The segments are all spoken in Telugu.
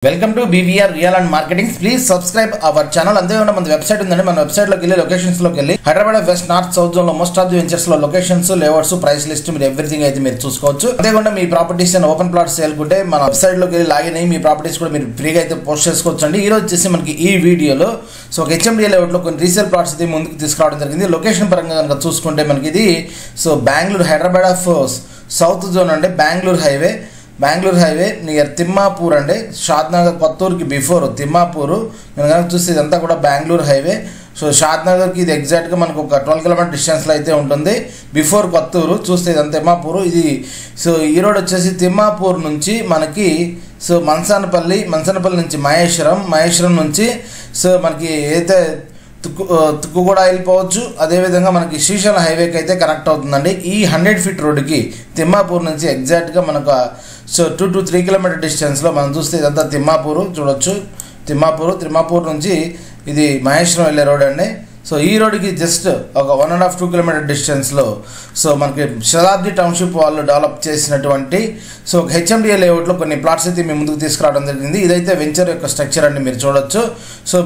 Welcome to BVR real and marketing. Please subscribe our channel. అంతేకాకుండా మన వెబ్సైట్ ఉందండి. మన వెబ్సైట్ లోకి వెళ్ళి లొకేషన్స్ లోకి వెళ్ళి Hyderabad west north south zone లో మోస్ట్ ఆఫ్ ది వెంచర్స్ లో లొకేషన్స్, లేఅవుట్స్, ప్రైస్ లిస్ట్ మీరు ఎవ్రీథింగ్ అయితే మీరు చూసుకోవచ్చు. అంతేకాకుండా మీ ప్రాపర్టీస్ అండ్ ఓపెన్ ప్లాట్స్ సేల్కుంటే మన వెబ్సైట్ లోకి వెళ్ళి లాగిన్ అయ్యి మీ ప్రాపర్టీస్ కూడా మీరు ఫ్రీగా అయితే పోస్ట్ చేసుకోవచ్చు అండి. ఈ రోజు వచ్చేసి మనకి ఈ వీడియోలో ఒక హెచ్ఎండి లేఅవుట్ లో కొన్ని రీసేల్ ప్లాట్స్ అయితే ముందుకు తీసుకురావడం జరిగింది. లొకేషన్ పరంగా కనుక చూసుకుంటే మనకి ఇది Bengaluru Hyderabad of south zone అండి. బెంగళూరు హైవే నియర్ తిమ్మాపూర్ అండి. షాద్నగర్ కొత్తూరుకి బిఫోర్ తిమ్మాపూరు. నేను కనుక చూస్తే ఇదంతా కూడా బెంగళూరు హైవే. షాద్నగర్కి ఇది ఎగ్జాక్ట్గా మనకు ఒక 12 కిలోమీటర్ డిస్టెన్స్లో అయితే ఉంటుంది. బిఫోర్ కొత్తూరు చూస్తే ఇదంతా తిమ్మాపూరు. ఇది ఈ రోడ్ వచ్చేసి తిమ్మాపూర్ నుంచి మనకి మన్సానపల్లి నుంచి మహేశ్వరం నుంచి మనకి ఏదైతే తుక్కుగూడ వెళ్ళిపోవచ్చు. అదేవిధంగా మనకి శ్రీశైలం హైవేకి అయితే కనెక్ట్ అవుతుందండి. ఈ 100 ఫీట్ రోడ్డుకి తిమ్మాపూర్ నుంచి ఎగ్జాక్ట్గా మనకు 2 to 3 కిలోమీటర్ డిస్టెన్స్లో మనం చూస్తే ఇదంతా తిమ్మాపూరు చూడొచ్చు. తిమ్మాపూర్ నుంచి ఇది మహేశ్వరం వెళ్ళే రోడ్ అండి. ఈ రోడ్డుకి జస్ట్ ఒక 1.5-2 కిలోమీటర్ డిస్టెన్స్లో మనకి శతాబ్ది టౌన్షిప్ వాళ్ళు డెవలప్ చేసినటువంటి ఒక హెచ్ఎండిఏ లేఅవుట్లో కొన్ని ప్లాట్స్ అయితే మేము ముందుకు తీసుకురావడం జరిగింది. ఇదైతే వెంచర్ యొక్క స్ట్రక్చర్ అండి, మీరు చూడొచ్చు.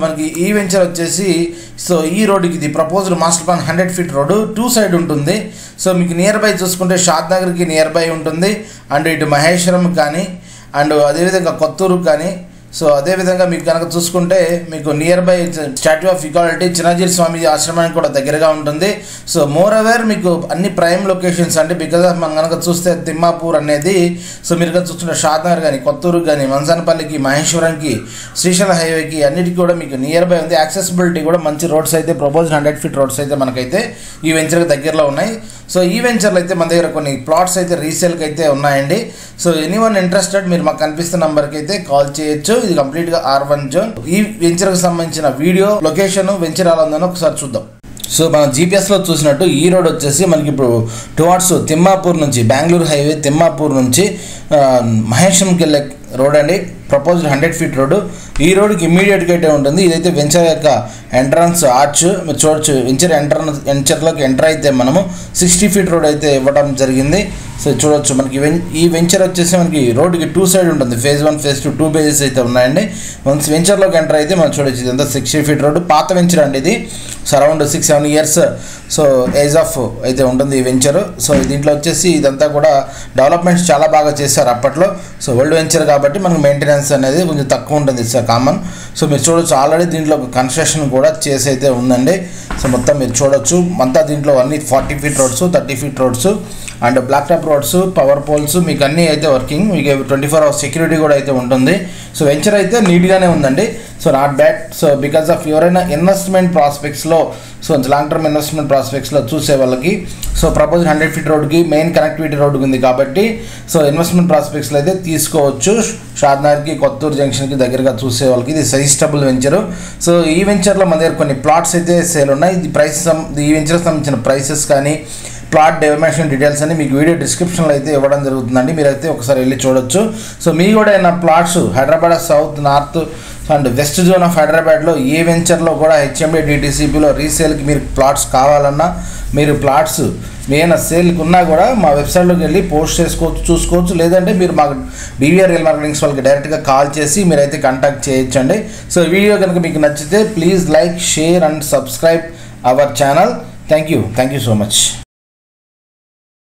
మనకి ఈ వెంచర్ వచ్చేసి ఈ రోడ్డుకి ఇది proposed master plan 100 feet road 2 side ఉంటుంది. మీకు నియర్ బై చూసుకుంటే షాద్నగర్కి నియర్ బై ఉంటుంది, అండ్ ఇటు మహేశ్వరం కానీ అండ్ అదేవిధంగా కొత్తూరు కానీ. అదేవిధంగా మీకు కనుక చూసుకుంటే మీకు nearby statue of equality Chinnajeeyar Swami ఆశ్రమానికి కూడా దగ్గరగా ఉంటుంది. మోర్ ఓవర్ మీకు అన్ని ప్రైమ్ లొకేషన్స్ అంటే బికాజ్ ఆఫ్ మనం కనుక చూస్తే తిమ్మాపూర్ అనేది మీరు కనుక చూస్తుంటే షాద్నగర్ కానీ కొత్తూరు కానీ మన్సానపల్లికి మహేశ్వరంకి శ్రీశైలం హైవేకి అన్నిటికీ కూడా మీకు నియర్ బై ఉంది. యాక్సెసిబిలిటీ కూడా మంచి రోడ్స్ అయితే ప్రపోజ్డ్ 100 ఫీట్ రోడ్స్ అయితే మనకైతే ఈ వెంచర్కి దగ్గరలో ఉన్నాయి. ఈ వెంచర్లో అయితే మన దగ్గర కొన్ని ప్లాట్స్ అయితే రీసేల్కి అయితే ఉన్నాయండి. ఎనీవన్ ఇంట్రెస్టెడ్ మీరు మాకు కనిపిస్తున్న నెంబర్కి అయితే కాల్ చేయొచ్చు. ఇది కంప్లీట్గా R1 జోన్. ఈ వెంచర్కి సంబంధించిన వీడియో లొకేషన్ వెంచర్ ఎలా ఉందని ఒకసారి చూద్దాం. మనం జీపీఎస్లో చూసినట్టు ఈ రోడ్ వచ్చేసి మనకి ఇప్పుడు టువార్డ్స్ తిమ్మాపూర్ నుంచి బెంగళూరు హైవే తిమ్మాపూర్ నుంచి మహేశ్వరంకి వెళ్ళే రోడ్ అండి. Proposed 100 feet road. ఈ రోడ్డుకి ఇమ్మీడియట్గా అయితే ఉంటుంది. ఇదైతే వెంచర్ యొక్క ఎంట్రన్స్ ఆర్చ్ మీరు చూడొచ్చు. వెంచర్లోకి ఎంటర్ అయితే మనము 60 ఫీట్ రోడ్ అయితే ఇవ్వడం జరిగింది. చూడొచ్చు మనకి ఈ వెంచర్ వచ్చేసి మనకి రోడ్డుకి 2 సైడ్ ఉంటుంది. ఫేజ్ 1 ఫేజ్ 2 బేజెస్ అయితే ఉన్నాయండి. వన్స్ వెంచర్లోకి ఎంటర్ అయితే మనం చూడొచ్చు ఇదంతా 60 ఫీట్ రోడ్డు. పాత వెంచర్ అండి ఇది. అరౌండ్ 6-7 ఇయర్స్ ఏజ్ ఆఫ్ అయితే ఉంటుంది ఈ వెంచరు. దీంట్లో వచ్చేసి ఇదంతా కూడా డెవలప్మెంట్స్ చాలా బాగా చేశారు అప్పట్లో. ఓల్డ్ వెంచర్ కాబట్టి మనకు మెయింటెనెన్స్ అనేది కొంచెం తక్కువ ఉంటుంది కామన్. మీరు చూడొచ్చు ఆల్రెడీ దీంట్లో కన్స్ట్రక్షన్ కూడా చేసి అయితే ఉందండి. మొత్తం మీరు చూడొచ్చు అంతా దీంట్లో అన్ని 40 feet roads, 30 feet roads and black top roads, power poles మీకు అన్నీ అయితే వర్కింగ్. మీకు 24 hours సెక్యూరిటీ కూడా అయితే ఉంటుంది. వెంచర్ అయితే నీట్గానే ఉందండి. Not bad. బికాస్ ఆఫ్ ఎవరైనా ఇన్వెస్ట్మెంట్ ప్రాస్పెక్ట్స్లో లాంగ్ టర్మ్ ఇన్వెస్ట్మెంట్ ప్రాస్పెక్ట్స్లో చూసే వాళ్ళకి ప్రపోజ్ 100 ఫీట్ రోడ్కి మెయిన్ కనెక్టివిటీ రోడ్డుకి ఉంది కాబట్టి ఇన్వెస్ట్మెంట్ ప్రాస్పెక్ట్స్లో అయితే తీసుకోవచ్చు. షాద్నగర్కి కొత్తూరు జంక్షన్కి దగ్గరగా చూసే వాళ్ళకి ఇది సజెస్టబుల్ వెంచరు. ఈ వెంచర్లో మన దగ్గర కొన్ని ప్లాట్స్ అయితే సేల్ ఉన్నాయి. ఈ వెంచర్కి సంబంధించిన ప్రైసెస్ కానీ ప్లాట్ డెవలప్మెంట్ డీటెయిల్స్ అని మీకు వీడియో డిస్క్రిప్షన్లో అయితే ఇవ్వడం జరుగుతుందండి. మీరైతే ఒకసారి వెళ్ళి చూడొచ్చు. మీ కూడా ఏమైనా plots Hyderabad south north and west zone of హైదరాబాద్లో ఏ వెంచర్లో కూడా హెచ్ఎండి డిటీసీపీలో రీసేల్కి మీరు ప్లాట్స్ కావాలన్నా మీరు ప్లాట్స్ ఏమైనా సేల్కి ఉన్నా కూడా మా వెబ్సైట్లోకి వెళ్ళి పోస్ట్ చేసుకోవచ్చు, చూసుకోవచ్చు. లేదంటే మీరు మాకు బీవీఆర్ రియల్ మార్కెటింగ్స్ వాళ్ళకి డైరెక్ట్గా కాల్ చేసి మీరైతే కాంటాక్ట్ చేయొచ్చండి. వీడియో కనుక మీకు నచ్చితే please like, share and subscribe our channel. Thank you so much.